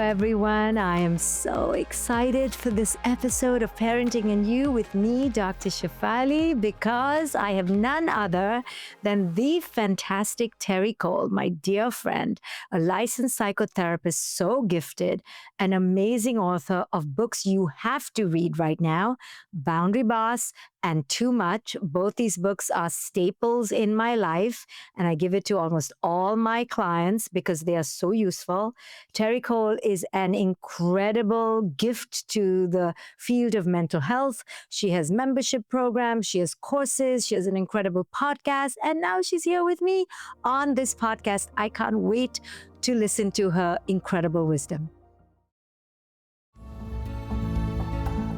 everyone. I am so excited for this episode of Parenting and You with me, Dr. Shefali, because I have none other than the fantastic Terri Cole, my dear friend, a licensed psychotherapist, so gifted, an amazing author of books you have to read right now, Boundary Boss and Too Much. Both these books are staples in my life, and I give it to almost all my clients because they are so useful. Terri Cole is an incredible gift to the field of mental health. She has membership programs, she has courses, she has an incredible podcast, and now she's here with me on this podcast. I can't wait to listen to her incredible wisdom.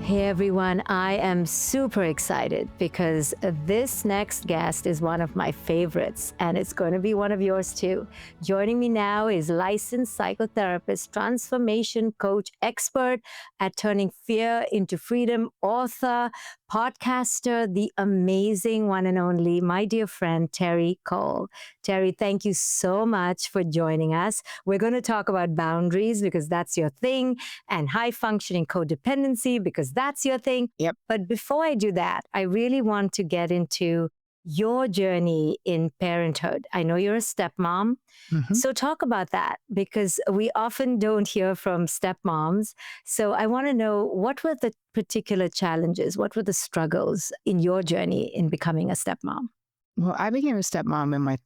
Hey everyone, I am super excited because this next guest is one of my favorites, and it's going to be one of yours too. Joining me now is licensed psychotherapist, transformation coach, expert at turning fear into freedom, author, podcaster, the amazing one and only, my dear friend, Terri Cole. Terri, thank you so much for joining us. We're going to talk about boundaries because that's your thing, and high functioning codependency because that's your thing. Yep. But before I do that, I really want to get into your journey in parenthood. I know you're a stepmom. Mm-hmm. So talk about that, because we often don't hear from stepmoms. So I want to know, what were the particular challenges? What were the struggles in your journey in becoming a stepmom? Well, I became a stepmom in my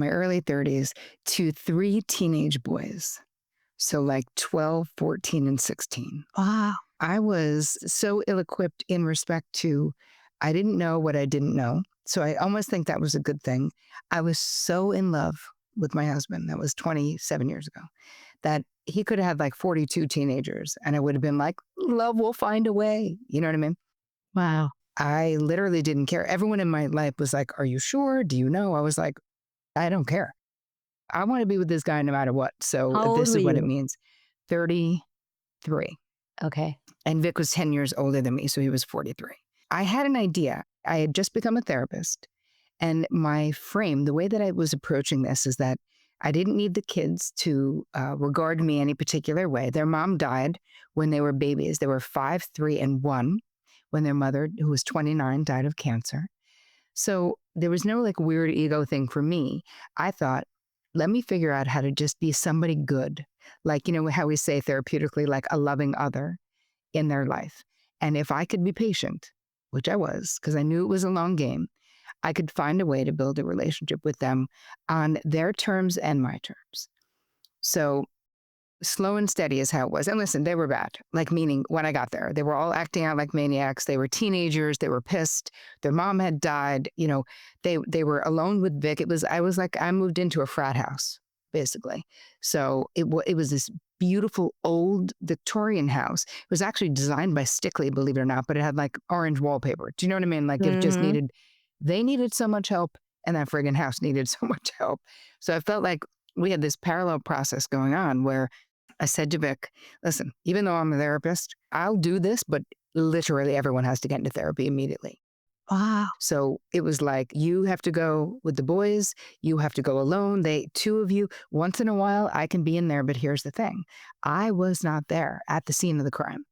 early 30s, to 3 teenage boys. So like 12, 14, and 16. Wow. I was so ill-equipped in respect to, I didn't know what I didn't know. So I almost think that was a good thing. I was so in love with my husband, that was 27 years ago, that he could have had like 42 teenagers and I would have been like, love will find a way. You know what I mean? Wow. I literally didn't care. Everyone in my life was like, are you sure? Do you know? I was like, I don't care. I want to be with this guy no matter what. So How old this were is what you? it means. 33. Okay. And Vic was 10 years older than me, so he was 43. I had an idea. I had just become a therapist. And my frame, the way that I was approaching this is that I didn't need the kids to regard me any particular way. Their mom died when they were babies. They were 5, 3, and 1 when their mother, who was 29, died of cancer. So there was no like weird ego thing for me. I thought, let me figure out how to just be somebody good. Like, you know, how we say therapeutically, like a loving other in their life. And if I could be patient, which I was, because I knew it was a long game, I could find a way to build a relationship with them on their terms and my terms. So slow and steady is how it was. And listen, they were bad, like meaning when I got there, they were all acting out like maniacs. They were teenagers. They were pissed. Their mom had died. You know, they were alone with Vic. I moved into a frat house, basically. So it was this beautiful old Victorian house. It was actually designed by Stickley, believe it or not, but it had like orange wallpaper. Do you know what I mean? Like it just they needed so much help, and that friggin' house needed so much help. So I felt like we had this parallel process going on where I said to Vic, listen, even though I'm a therapist, I'll do this, but literally everyone has to get into therapy immediately. Wow. So it was like, you have to go with the boys, you have to go alone. Two of you, once in a while, I can be in there, but here's the thing. I was not there at the scene of the crime.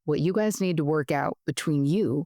What you guys need to work out between you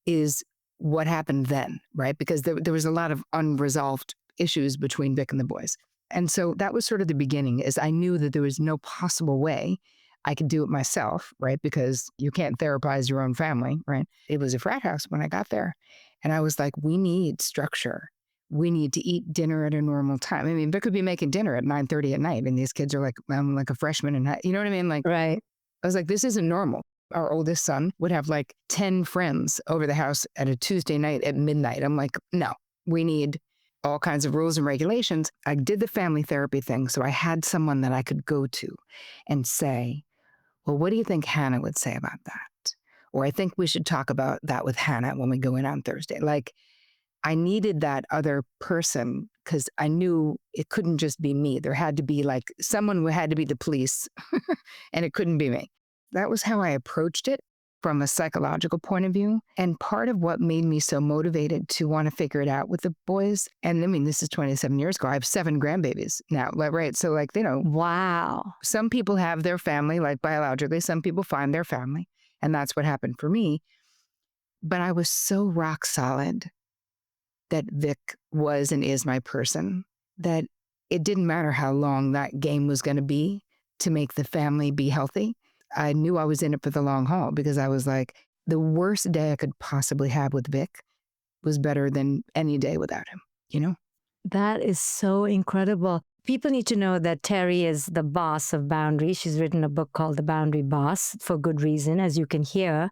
is what happened then, right? Because there was a lot of unresolved issues between Vic and the boys. And so that was sort of the beginning, is I knew that there was no possible way I could do it myself, right? Because you can't therapize your own family, right? It was a frat house when I got there. And I was like, we need structure. We need to eat dinner at a normal time. I mean, Vic could be making dinner at 9:30 at night, and these kids are like, I'm like a freshman in high, you know what I mean? Like, Right. I was like, this isn't normal. Our oldest son would have like 10 friends over the house at a Tuesday night at midnight. I'm like, no, we need all kinds of rules and regulations. I did the family therapy thing. So I had someone that I could go to and say, well, what do you think Hannah would say about that? Or I think we should talk about that with Hannah when we go in on Thursday. Like, I needed that other person because I knew it couldn't just be me. There had to be like someone who had to be the police and it couldn't be me. That was how I approached it from a psychological point of view. And part of what made me so motivated to want to figure it out with the boys, and I mean, this is 27 years ago, I have 7 grandbabies now, right? So like, Wow. some people have their family, like biologically, some people find their family. And that's what happened for me. But I was so rock solid that Vic was and is my person, that it didn't matter how long that game was going to be to make the family be healthy. I knew I was in it for the long haul because I was like, the worst day I could possibly have with Vic was better than any day without him, you know? That is so incredible. People need to know that Terri is the boss of boundaries. She's written a book called The Boundary Boss for good reason, as you can hear.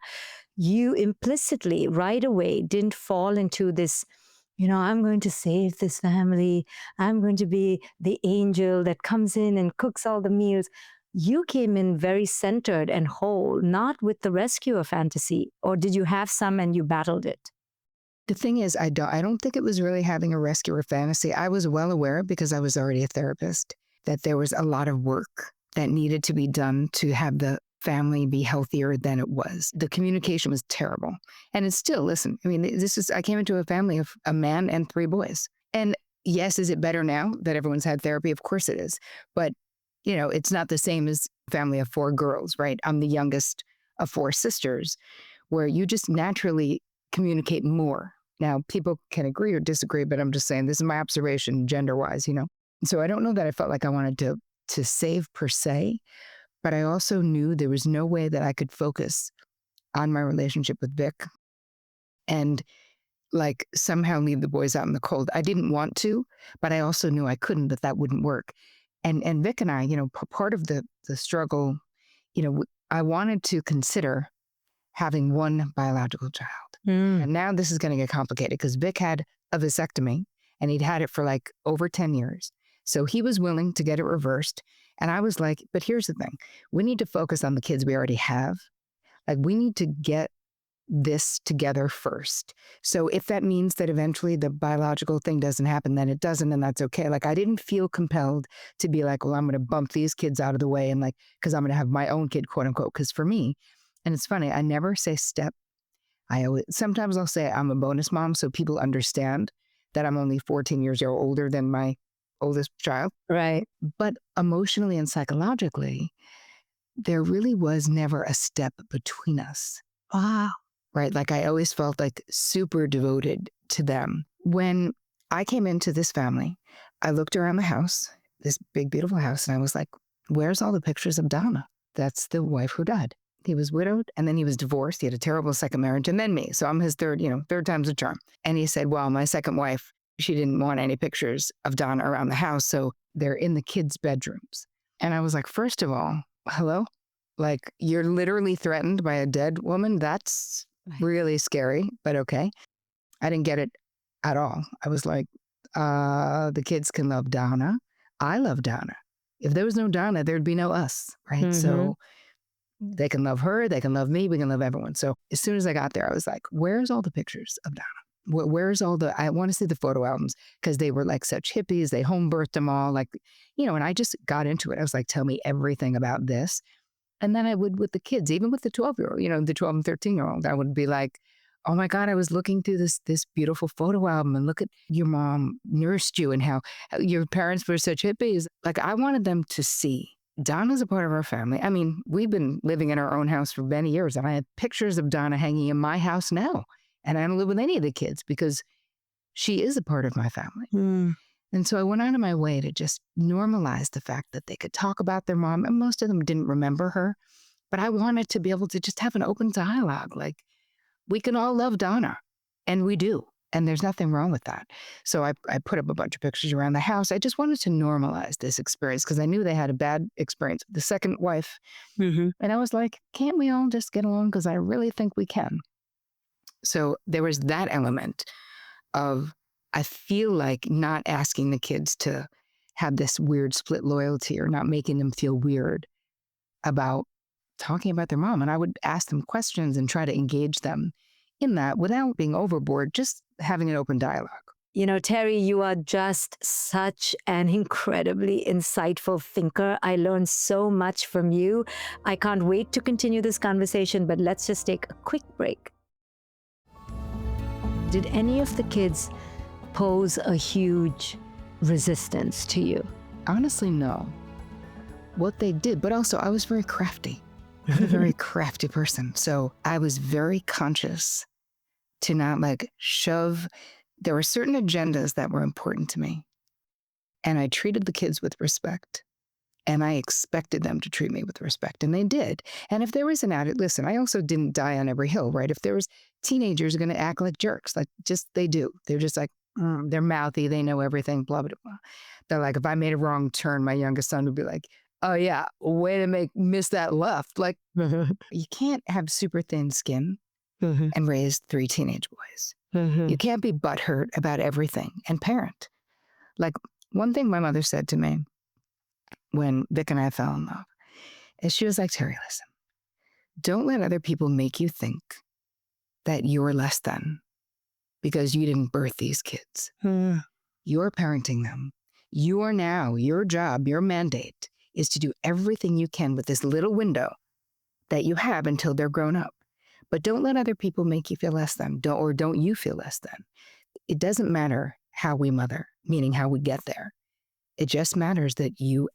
You implicitly, right away, didn't fall into this, I'm going to save this family. I'm going to be the angel that comes in and cooks all the meals. You came in very centered and whole, not with the rescuer fantasy. Or did you have some and you battled it? The thing is, I don't think it was really having a rescuer fantasy. I was well aware, because I was already a therapist, that there was a lot of work that needed to be done to have the family be healthier than it was. The communication was terrible. And it's still, listen, I mean, I came into a family of a man and 3 boys. And yes, is it better now that everyone's had therapy? Of course it is. But, it's not the same as a family of 4 girls, right? I'm the youngest of 4 sisters, where you just naturally communicate more. Now, people can agree or disagree, but I'm just saying this is my observation gender-wise, So I don't know that I felt like I wanted to save per se, but I also knew there was no way that I could focus on my relationship with Vic and like somehow leave the boys out in the cold. I didn't want to, but I also knew I couldn't, that wouldn't work. And Vic and I, part of the struggle, I wanted to consider having one biological child. And now this is going to get complicated because Vic had a vasectomy and he'd had it for like over 10 years. So he was willing to get it reversed. And I was like, but here's the thing. We need to focus on the kids we already have. Like we need to get this together first. So if that means that eventually the biological thing doesn't happen, then it doesn't, and that's okay. Like I didn't feel compelled to be like, well, I'm going to bump these kids out of the way and like, because I'm going to have my own kid, quote unquote. Because for me, and it's funny, I never say step. Sometimes I'll say I'm a bonus mom so people understand that I'm only 14 years older than my oldest child. Right. But emotionally and psychologically, there really was never a step between us. Wow. Right? Like I always felt like super devoted to them. When I came into this family, I looked around the house, this big, beautiful house, and I was like, where's all the pictures of Donna? That's the wife who died. He was widowed and then he was divorced. He had a terrible second marriage and then me. So I'm his third time's a charm. And he said, well, my second wife, she didn't want any pictures of Donna around the house. So they're in the kids' bedrooms. And I was like, first of all, hello? Like you're literally threatened by a dead woman. That's really scary, but okay. I didn't get it at all. I was like, the kids can love Donna. I love Donna. If there was no Donna, there'd be no us, right? So they can love her, they can love me, we can love everyone. So as soon as I got there, I was like, where's all the pictures of Donna? Where's all I want to see the photo albums because they were like such hippies. They home birthed them all like, and I just got into it. I was like, tell me everything about this. And then I would with the kids, even with the 12-year-old, the 12 and 13-year-old, I would be like, oh my God, I was looking through this beautiful photo album and look at your mom nursed you and how your parents were such hippies. Like I wanted them to see Donna's a part of our family. I mean, we've been living in our own house for many years and I have pictures of Donna hanging in my house now. And I don't live with any of the kids because she is a part of my family. And so I went out of my way to just normalize the fact that they could talk about their mom. And most of them didn't remember her. But I wanted to be able to just have an open dialogue. Like, we can all love Donna. And we do. And there's nothing wrong with that. So I put up a bunch of pictures around the house. I just wanted to normalize this experience because I knew they had a bad experience with the second wife. And I was like, can't we all just get along? Because I really think we can. So there was that element of, I feel like not asking the kids to have this weird split loyalty or not making them feel weird about talking about their mom. And I would ask them questions and try to engage them in that without being overboard, just having an open dialogue. You know, Terry, you are just such an incredibly insightful thinker. I learned so much from you. I can't wait to continue this conversation, but let's just take a quick break. Did any of the kids pose a huge resistance to you? Honestly, no. What they did, but also I was very crafty. I'm a very crafty person. So I was very conscious to not like shove. There were certain agendas that were important to me. And I treated the kids with respect. And I expected them to treat me with respect. And they did. And if there was an attitude, listen, I also didn't die on every hill, right? If there was teenagers going to act like jerks, like just they do. They're just like, they're mouthy. They know everything, blah, blah, blah. They're like, if I made a wrong turn, my youngest son would be like, oh yeah, way to miss that left. Like, you can't have super thin skin and raise 3 teenage boys. You can't be butthurt about everything and parent. Like, one thing my mother said to me when Vic and I fell in love is she was like, Terry, listen, don't let other people make you think that you're less than because you didn't birth these kids. You're parenting them. You are now, your job, your mandate is to do everything you can with this little window that you have until they're grown up. But don't let other people make you feel less than, don't you feel less than. It doesn't matter how we mother, meaning how we get there. It just matters that you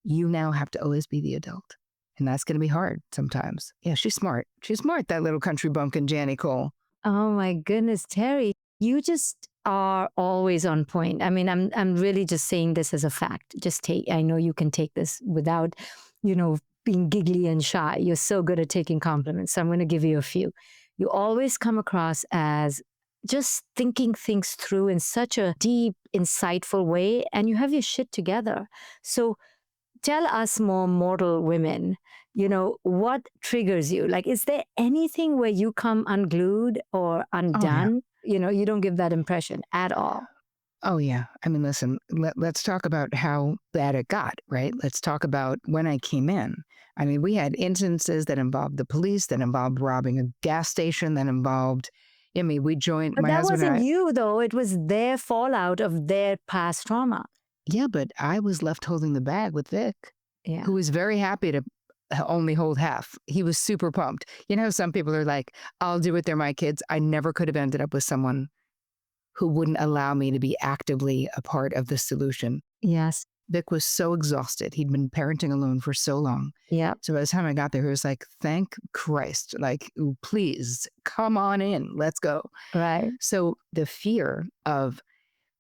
now have to always be the adult. And that's going to be hard sometimes. Yeah, she's smart. She's smart, that little country bumpkin, Jannie Cole. Oh my goodness, Terry, you just are always on point. I mean, I'm really just saying this as a fact. I know you can take this without, being giggly and shy. You're so good at taking compliments. So I'm going to give you a few. You always come across as just thinking things through in such a deep, insightful way, and you have your shit together. So tell us more mortal women, what triggers you? Like, is there anything where you come unglued or undone? You don't give that impression at all. Oh, yeah. I mean, listen, let's talk about how bad it got, right? Let's talk about when I came in. I mean, we had instances that involved the police, that involved robbing a gas station, that involved, we joined, But my that husband and wasn't I. you, though. It was their fallout of their past trauma. Yeah, but I was left holding the bag with Vic, Yeah. who was very happy to only hold half. He was super pumped. You know, some people are like, I'll do it, they're my kids. I never could have ended up with someone who wouldn't allow me to be actively a part of the solution. Yes. Vic was so exhausted. He'd been parenting alone for so long. Yeah. So by the time I got there, he was like, thank Christ, like, please come on in, let's go. Right. So the fear of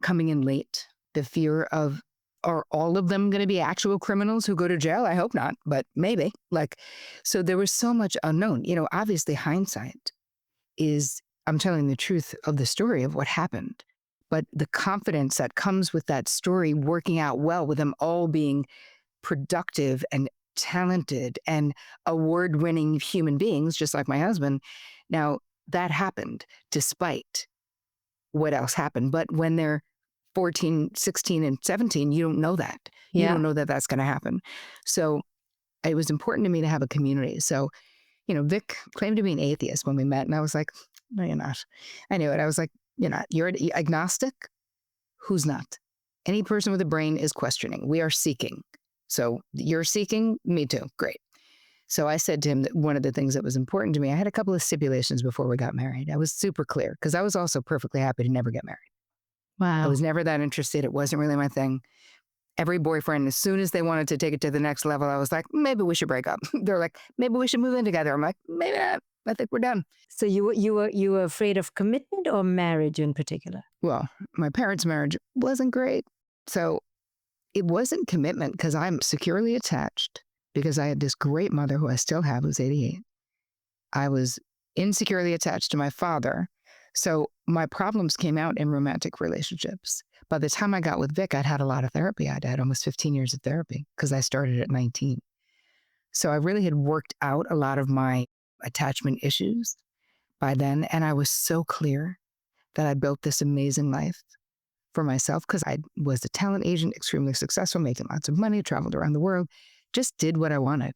coming in late, the fear of, are all of them going to be actual criminals who go to jail? I hope not, but maybe. So there was so much unknown. Obviously hindsight is, I'm telling the truth of the story of what happened. But the confidence that comes with that story working out well, with them all being productive and talented and award-winning human beings, just like my husband. Now, that happened despite what else happened. But when they're 14, 16, and 17, you don't know that. You don't know that that's going to happen. So it was important to me to have a community. So, Vic claimed to be an atheist when we met. And I was like, no, you're not. I knew it. I was like, you're not. You're agnostic? Who's not? Any person with a brain is questioning. We are seeking. So you're seeking? Me too. Great. So I said to him that one of the things that was important to me, I had a couple of stipulations before we got married. I was super clear because I was also perfectly happy to never get married. Wow. I was never that interested. It wasn't really my thing. Every boyfriend, as soon as they wanted to take it to the next level, I was like, maybe we should break up. They're like, maybe we should move in together. I'm like, maybe not. I think we're done. So you were afraid of commitment or marriage in particular? Well, my parents' marriage wasn't great. So it wasn't commitment because I'm securely attached because I had this great mother who I still have, who's 88. I was insecurely attached to my father. So my problems came out in romantic relationships. By the time I got with Vic, I'd had a lot of therapy. I'd had almost 15 years of therapy because I started at 19. So I really had worked out a lot of my attachment issues by then. And I was so clear that I built this amazing life for myself because I was a talent agent, extremely successful, making lots of money, traveled around the world, just did what I wanted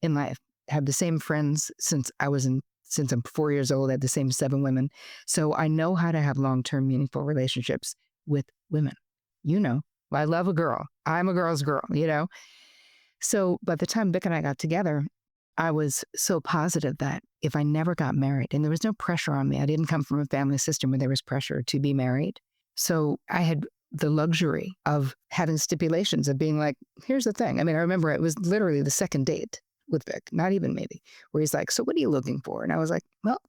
in life. Had the same friends since I was in since I'm 4 years old. I had the same 7 women. So I know how to have long-term meaningful relationships with women. I love a girl. I'm a girl's girl, So by the time Vic and I got together, I was so positive that if I never got married, and there was no pressure on me, I didn't come from a family system where there was pressure to be married. So I had the luxury of having stipulations of being like, here's the thing. I mean, I remember it was literally the second date with Vic, not even maybe, where he's like, so what are you looking for? And I was like, well,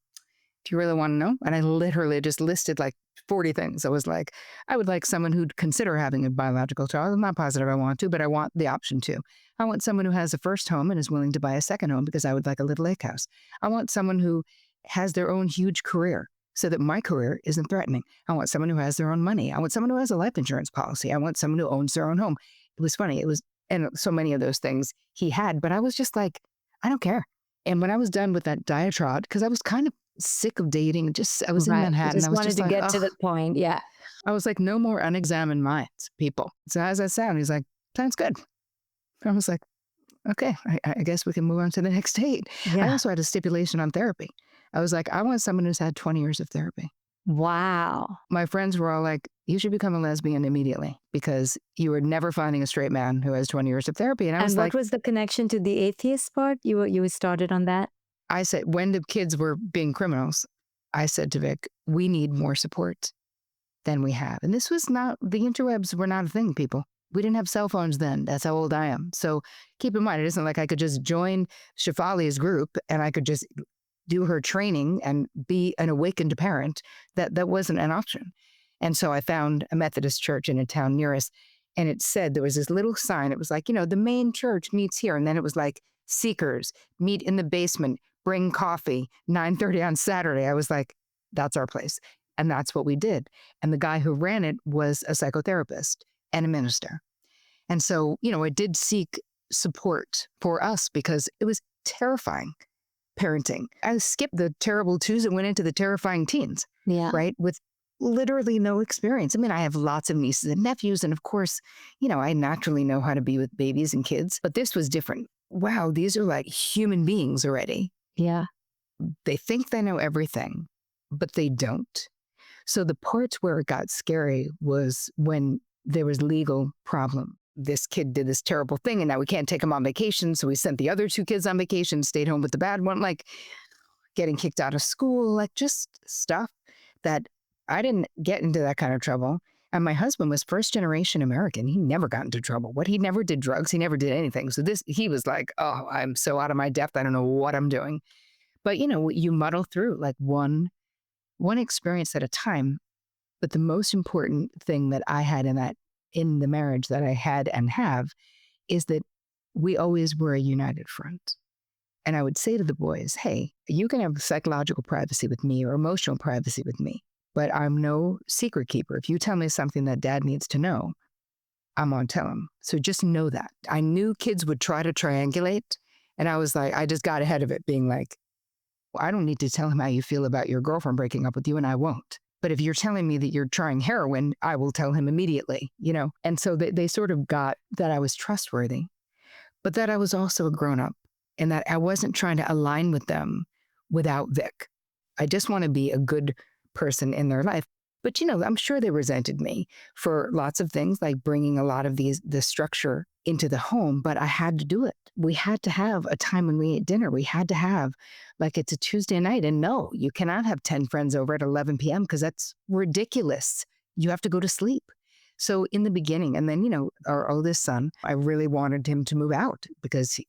do you really want to know? And I literally just listed like 40 things. I was like, I would like someone who'd consider having a biological child. I'm not positive I want to, but I want the option to. I want someone who has a first home and is willing to buy a second home because I would like a little lake house. I want someone who has their own huge career so that my career isn't threatening. I want someone who has their own money. I want someone who has a life insurance policy. I want someone who owns their own home. It was funny. And so many of those things he had, but I was just like, I don't care. And when I was done with that diatribe, because I was kind of sick of dating, I was in Right. Manhattan. Just I was wanted just to like, get to the point. Yeah. I was like, no more unexamined minds, people. So how's that sound? He's like, sounds good. I was like, okay, I guess we can move on to the next date. Yeah. I also had a stipulation on therapy. I was like, I want someone who's had 20 years of therapy. Wow. My friends were all like, you should become a lesbian immediately because you are never finding a straight man who has 20 years of therapy. And I was And like, what was the connection to the atheist part? You started on that? I said, when the kids were being criminals, I said to Vic, we need more support than we have. And this was not, the interwebs were not a thing, people. We didn't have cell phones then. That's how old I am. So keep in mind, it isn't like I could just join Shefali's group and I could just do her training and be an awakened parent. That wasn't an option. And so I found a Methodist church in a town near us. And it said, there was this little sign. It was like, the main church meets here. And then it was like, seekers meet in the basement, bring coffee, 9:30 on Saturday. I was like, that's our place. And that's what we did. And the guy who ran it was a psychotherapist and a minister. And so, I did seek support for us because it was terrifying parenting. I skipped the terrible twos and went into the terrifying teens, right? With literally no experience. I mean, I have lots of nieces and nephews. And of course, I naturally know how to be with babies and kids, but this was different. Wow, these are like human beings already. Yeah. They think they know everything, but they don't. So the parts where it got scary was when there was legal problem. This kid did this terrible thing and now we can't take him on vacation. So we sent the other 2 kids on vacation, stayed home with the bad one, like getting kicked out of school, like just stuff that I didn't get into that kind of trouble. And my husband was first generation American. He never got into trouble. He never did drugs. He never did anything. So he was like, oh, I'm so out of my depth. I don't know what I'm doing. But, you muddle through like one experience at a time. But the most important thing that I had in the marriage that I had and have is that we always were a united front. And I would say to the boys, hey, you can have psychological privacy with me or emotional privacy with me, but I'm no secret keeper. If you tell me something that dad needs to know, I'm going to tell him. So just know that. I knew kids would try to triangulate. And I was like, I just got ahead of it being like, well, I don't need to tell him how you feel about your girlfriend breaking up with you, and I won't. But if you're telling me that you're trying heroin, I will tell him immediately, And so they sort of got that I was trustworthy, but that I was also a grown-up and that I wasn't trying to align with them without Vic. I just want to be a good person in their life. But, I'm sure they resented me for lots of things, like bringing a lot of the structure into the home, but I had to do it. We had to have a time when we ate dinner. We had to have, like, it's a Tuesday night, and no, you cannot have 10 friends over at 11 p.m. because that's ridiculous. You have to go to sleep. So in the beginning, and then, our oldest son, I really wanted him to move out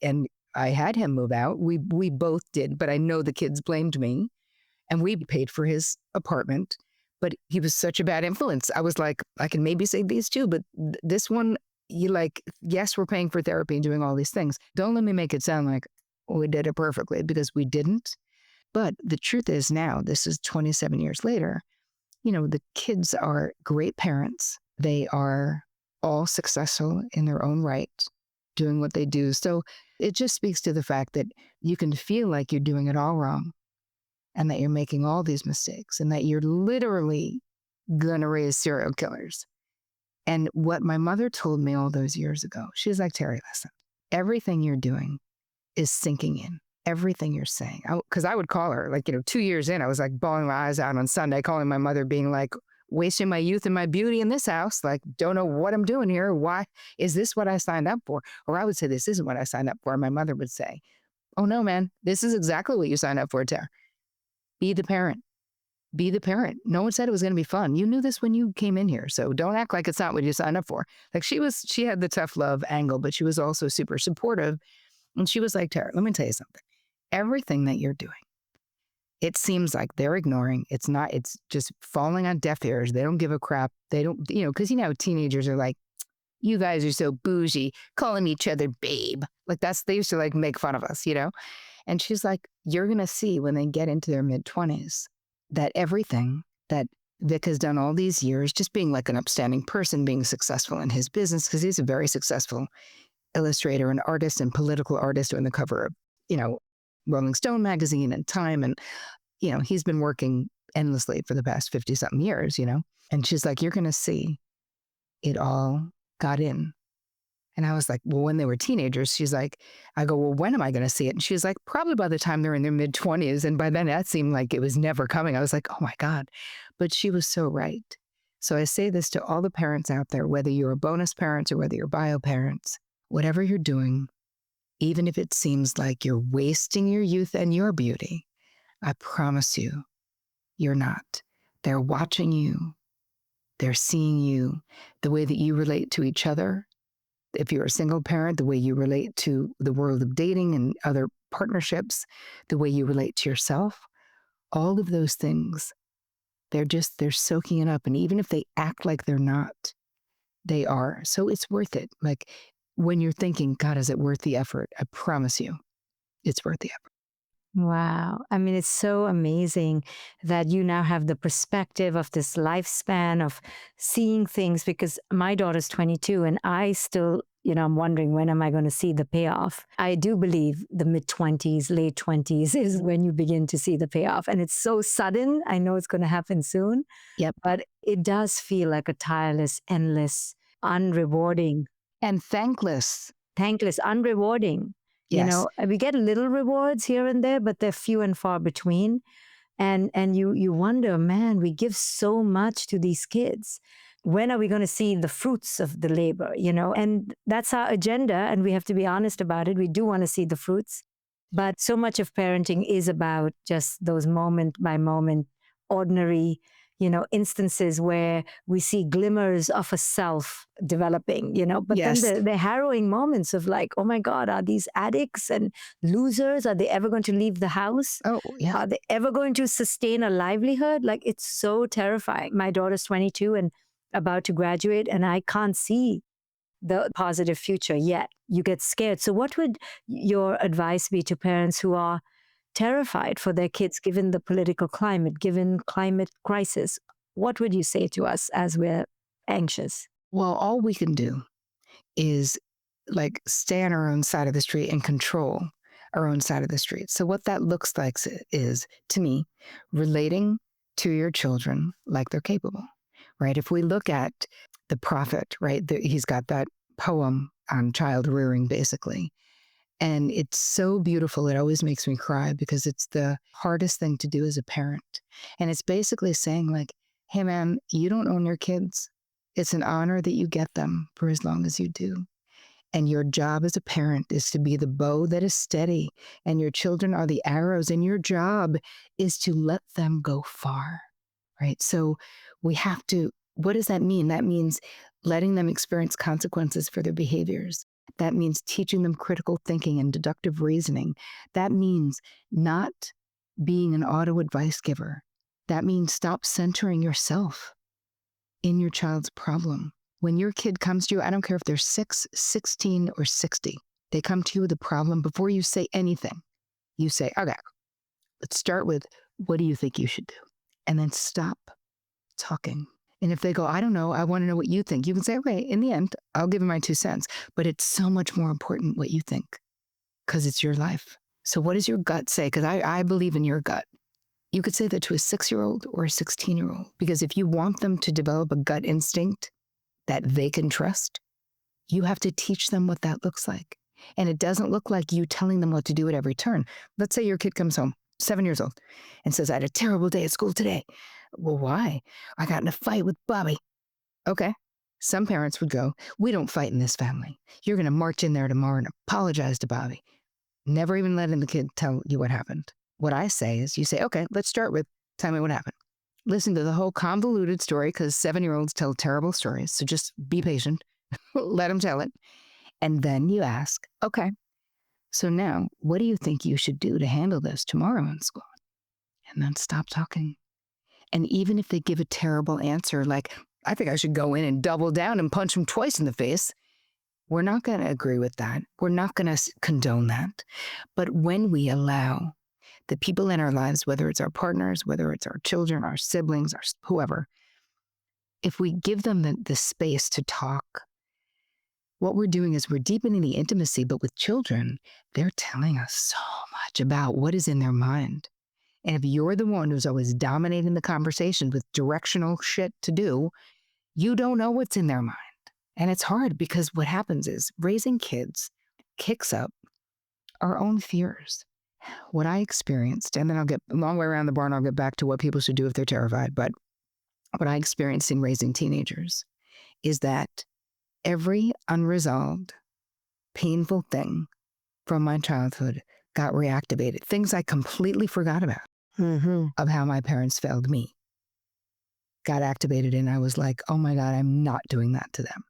and I had him move out. We both did, but I know the kids blamed me, and we paid for his apartment. But he was such a bad influence. I was like, I can maybe save these 2, but this one, yes, we're paying for therapy and doing all these things. Don't let me make it sound like we did it perfectly, because we didn't. But the truth is now, this is 27 years later, the kids are great parents. They are all successful in their own right, doing what they do. So it just speaks to the fact that you can feel like you're doing it all wrong, and that you're making all these mistakes, and that you're literally going to raise serial killers. And what my mother told me all those years ago, she was like, Terri, listen, everything you're doing is sinking in. everything you're saying. Because I would call her, like, 2 years in, I was like bawling my eyes out on Sunday, calling my mother, being like, wasting my youth and my beauty in this house. Like, don't know what I'm doing here. Why is this what I signed up for? Or I would say, this isn't what I signed up for. And my mother would say, oh no, man, this is exactly what you signed up for, Terri. Be the parent. Be the parent. No one said it was going to be fun. You knew this when you came in here. So don't act like it's not what you signed up for. Like, she had the tough love angle, but she was also super supportive. And she was like, Terri, let me tell you something. Everything that you're doing, it seems like they're ignoring. It's not, it's just falling on deaf ears. They don't give a crap. They don't, because teenagers are like, you guys are so bougie, calling each other babe. Like, they used to like make fun of us, And she's like, you're going to see when they get into their mid-20s that everything that Vic has done all these years, just being like an upstanding person, being successful in his business, because he's a very successful illustrator and artist and political artist on the cover of, Rolling Stone magazine and Time. And, he's been working endlessly for the past 50 something years, And she's like, you're going to see it all got in. And I was like, well, when they were teenagers, I go, well, when am I going to see it? And she's like, probably by the time they're in their mid-20s. And by then that seemed like it was never coming. I was like, oh my God. But she was so right. So I say this to all the parents out there, whether you're bonus parents or whether you're bio parents, whatever you're doing, even if it seems like you're wasting your youth and your beauty, I promise you, you're not. They're watching you. They're seeing you, the way that you relate to each other. If you're a single parent, the way you relate to the world of dating and other partnerships, the way you relate to yourself, all of those things, they're soaking it up. And even if they act like they're not, they are. So it's worth it. Like, when you're thinking, God, is it worth the effort? I promise you, it's worth the effort. Wow. I mean, it's so amazing that you now have the perspective of this lifespan of seeing things, because my daughter's 22 and I still, I'm wondering, when am I going to see the payoff? I do believe the mid-20s, late 20s is when you begin to see the payoff. And it's so sudden. I know it's going to happen soon. Yep. But it does feel like a tireless, endless, unrewarding. And thankless, unrewarding. Yes. We get little rewards here and there, but they're few and far between. And you wonder, man, we give so much to these kids. When are we going to see the fruits of the labor, And that's our agenda, and we have to be honest about it. We do want to see the fruits. But so much of parenting is about just those moment by moment, ordinary, instances where we see glimmers of a self developing, but Yes. then the harrowing moments of like, oh my God, are these addicts and losers? Are they ever going to leave the house? Oh, yeah. Are they ever going to sustain a livelihood? Like, it's so terrifying. My daughter's 22 and about to graduate, and I can't see the positive future yet. You get scared. So what would your advice be to parents who are terrified for their kids, given the political climate, given climate crisis? What would you say to us as we're anxious? Well, all we can do is like stay on our own side of the street and control our own side of the street. So what that looks like is, to me, relating to your children like they're capable, right? If we look at the prophet, right, he's got that poem on child rearing, basically. And it's so beautiful. It always makes me cry because it's the hardest thing to do as a parent. And it's basically saying like, hey man, you don't own your kids. It's an honor that you get them for as long as you do. And your job as a parent is to be the bow that is steady, and your children are the arrows, and your job is to let them go far, right? So we have to, what does that mean? That means letting them experience consequences for their behaviors. That means teaching them critical thinking and deductive reasoning. That means not being an auto advice giver. That means stop centering yourself in your child's problem. When your kid comes to you, I don't care if they're 6, 16, or 60, they come to you with a problem. Before you say anything, you say, okay, let's start with, what do you think you should do? And then stop talking. And if they go, I don't know, I want to know what you think, you can say, okay, in the end, I'll give them my 2 cents. But it's so much more important what you think, because it's your life. So what does your gut say? Because I believe in your gut. You could say that to a 6-year-old or a 16-year-old, because if you want them to develop a gut instinct that they can trust, you have to teach them what that looks like. And it doesn't look like you telling them what to do at every turn. Let's say your kid comes home, 7 years old, and says, I had a terrible day at school today. Well, why? I got in a fight with Bobby. Okay. Some parents would go, we don't fight in this family. You're going to march in there tomorrow and apologize to Bobby. Never even letting the kid tell you what happened. What I say is you say, okay, let's start with, tell me what happened. Listen to the whole convoluted story because 7-year-olds tell terrible stories. So just be patient. Let them tell it. And then you ask, okay, so now what do you think you should do to handle this tomorrow in school? And then stop talking. And even if they give a terrible answer, like, I think I should go in and double down and punch him twice in the face, we're not going to agree with that. We're not going to condone that. But when we allow the people in our lives, whether it's our partners, whether it's our children, our siblings, our whoever, if we give them the space to talk, what we're doing is we're deepening the intimacy. But with children, they're telling us so much about what is in their mind. And if you're the one who's always dominating the conversation with directional shit to do, you don't know what's in their mind. And it's hard because what happens is raising kids kicks up our own fears. What I experienced, and then I'll get a long way around the barn, I'll get back to what people should do if they're terrified. But what I experienced in raising teenagers is that every unresolved, painful thing from my childhood got reactivated. Things I completely forgot about of how my parents failed me got activated. And I was like, oh my God, I'm not doing that to them.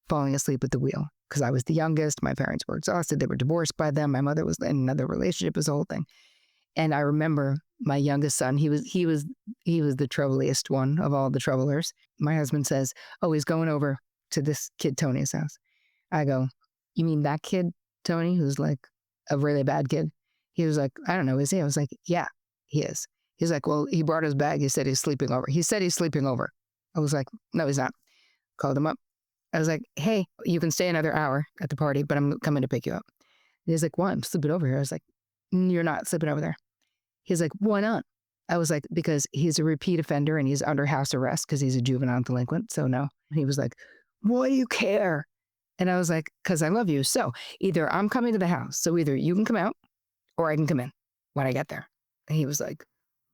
Falling asleep at the wheel because I was the youngest. My parents were exhausted. They were divorced by them. My mother was in another relationship, was the whole thing. And I remember my youngest son, he was the troubliest one of all the troublers. My husband says, oh, he's going over to this kid, Tony's house. I go, you mean that kid, Tony, who's like a really bad kid? He was like, I don't know, is he? I was like, yeah, he is. He's like, well, he brought his bag. He said he's sleeping over. He said he's sleeping over. I was like, no, he's not. Called him up. I was like, hey, you can stay another hour at the party, but I'm coming to pick you up. And he's like, what? I'm sleeping over here. I was like, you're not sleeping over there. He's like, why not? I was like, because he's a repeat offender and he's under house arrest because he's a juvenile delinquent. So no. And he was like, why do you care? And I was like, because I love you. So either I'm coming to the house. So either you can come out or I can come in when I get there. And he was like,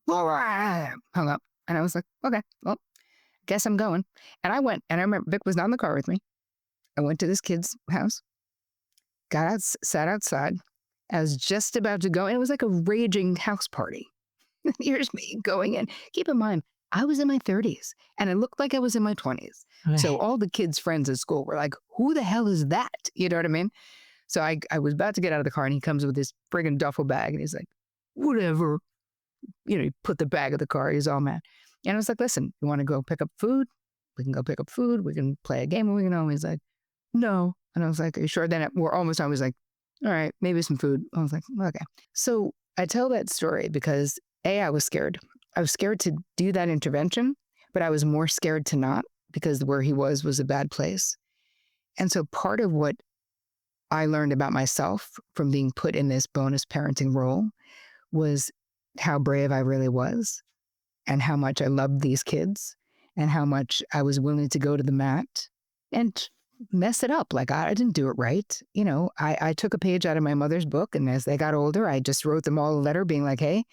all right, hung up. And I was like, okay, well, guess I'm going. And I went, and I remember Vic was not in the car with me. I went to this kid's house, got out, sat outside. I was just about to go, and it was like a raging house party. Here's me going in. Keep in mind, I was in my 30s, and it looked like I was in my 20s. Right. So all the kids' friends at school were like, who the hell is that? You know what I mean? So I was about to get out of the car, and he comes with this friggin' duffel bag, and he's like, whatever. You know, he put the bag of the car. He's all mad. And I was like, listen, you want to go pick up food? We can go pick up food. We can play a game. You know, he's like, no. And I was like, are you sure? Then we're almost done. I was like, all right, maybe some food. I was like, okay. So I tell that story because I was scared. I was scared to do that intervention, but I was more scared to not because where he was a bad place. And so part of what I learned about myself from being put in this bonus parenting role was how brave I really was and how much I loved these kids and how much I was willing to go to the mat and mess it up. Like I didn't do it right. You know, I took a page out of my mother's book, and as they got older, I just wrote them all a letter being like, hey,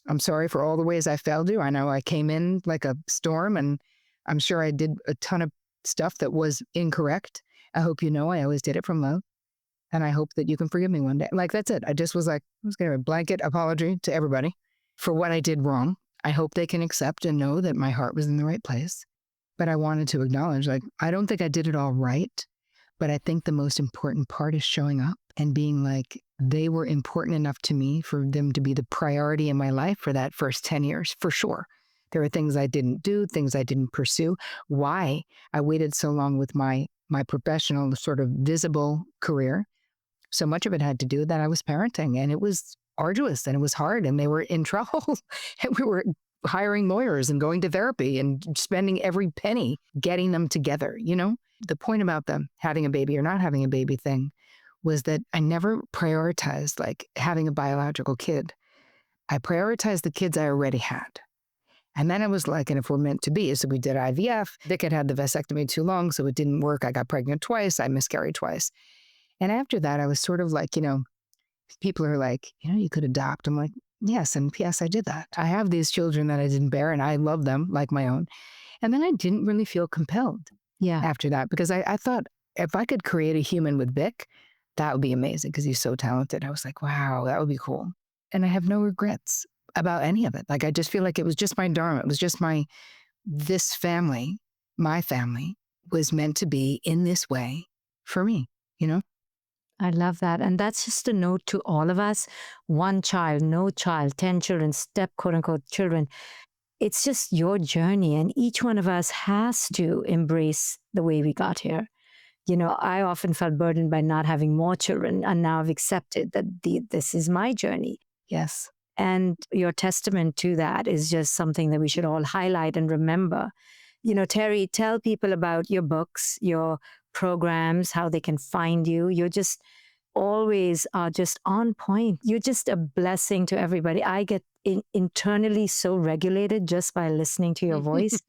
I'm sorry for all the ways I failed you. I know I came in like a storm, and I'm sure I did a ton of stuff that was incorrect. I hope you know I always did it from love. And I hope that you can forgive me one day. Like, that's it. I just was like, I was going to give a blanket apology to everybody for what I did wrong. I hope they can accept and know that my heart was in the right place. But I wanted to acknowledge, like, I don't think I did it all right. But I think the most important part is showing up and being like, they were important enough to me for them to be the priority in my life for that first 10 years, for sure. There were things I didn't do, things I didn't pursue. Why I waited so long with my professional sort of visible career. So much of it had to do with that I was parenting, and it was arduous and it was hard, and they were in trouble. And we were hiring lawyers and going to therapy and spending every penny getting them together. You know, the point about them having a baby or not having a baby thing was that I never prioritized like having a biological kid. I prioritized the kids I already had. And then I was like, and if we're meant to be, so we did IVF. Vic had the vasectomy too long, so it didn't work. I got pregnant twice. I miscarried twice. And after that, I was sort of like, people are like, you could adopt. I'm like, yes. And yes, I did that. I have these children that I didn't bear and I love them like my own. And then I didn't really feel compelled Yeah. after that because I thought if I could create a human with Vic, that would be amazing because he's so talented. I was like, wow, that would be cool. And I have no regrets about any of it. Like, I just feel like it was just my dharma. It was just this family, my family was meant to be in this way for me, I love that. And that's just a note to all of us. One child, no child, 10 children, step quote unquote children. It's just your journey. And each one of us has to embrace the way we got here. I often felt burdened by not having more children. And now I've accepted that this is my journey. Yes. And your testament to that is just something that we should all highlight and remember. Terri, tell people about your books, your programs, how they can find you. You're just always are just on point. You're just a blessing to everybody. I get internally so regulated just by listening to your voice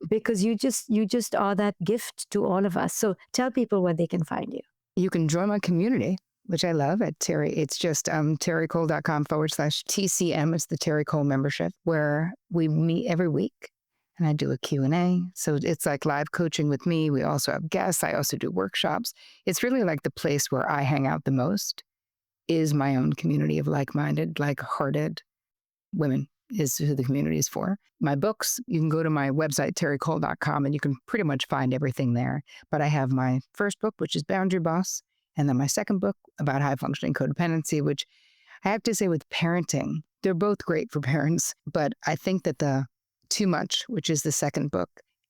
because you just are that gift to all of us. So tell people where they can find you. You can join my community, which I love at Terri. It's just terricole.com/TCM. It's the Terri Cole membership where we meet every week and I do a Q&A. So it's like live coaching with me. We also have guests. I also do workshops. It's really like the place where I hang out the most is my own community of like-minded, like-hearted women is who the community is for. My books, you can go to my website, terricole.com, and you can pretty much find everything there. But I have my first book, which is Boundary Boss, and then my second book about high-functioning codependency, which I have to say with parenting, they're both great for parents, but I think that the Too Much, which is the second book,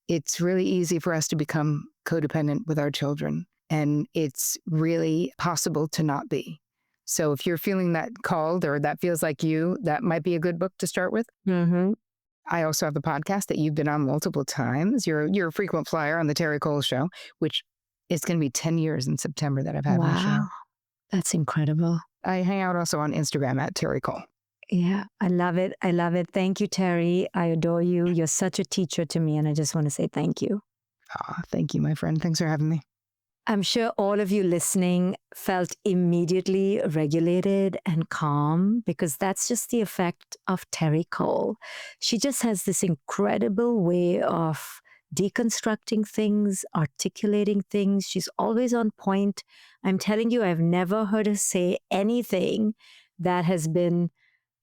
it's really easy for us to become codependent with our children, and it's really possible to not be. So if you're feeling that called or that feels like you, that might be a good book to start with. Mm-hmm. I also have a podcast that you've been on multiple times. You're a frequent flyer on the Terri Cole Show, which is going to be 10 years in September that I've had my show. Wow. That's incredible. I hang out also on Instagram at Terri Cole. Yeah, I love it. I love it. Thank you, Terri. I adore you. You're such a teacher to me, and I just want to say thank you. Thank you, my friend. Thanks for having me. I'm sure all of you listening felt immediately regulated and calm because that's just the effect of Terri Cole. She just has this incredible way of deconstructing things, articulating things. She's always on point. I'm telling you, I've never heard her say anything that has been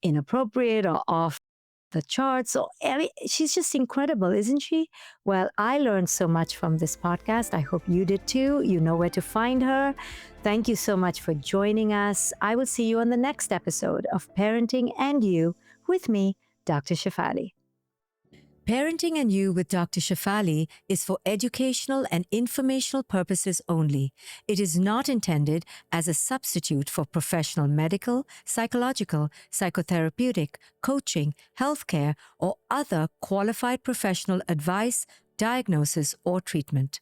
inappropriate or off the charts. So she's just incredible, isn't she? Well, I learned so much from this podcast. I hope you did too. You know where to find her. Thank you so much for joining us. I will see you on the next episode of Parenting and You with me, Dr. Shefali. Parenting and You with Dr. Shefali is for educational and informational purposes only. It is not intended as a substitute for professional medical, psychological, psychotherapeutic, coaching, healthcare, or other qualified professional advice, diagnosis, or treatment.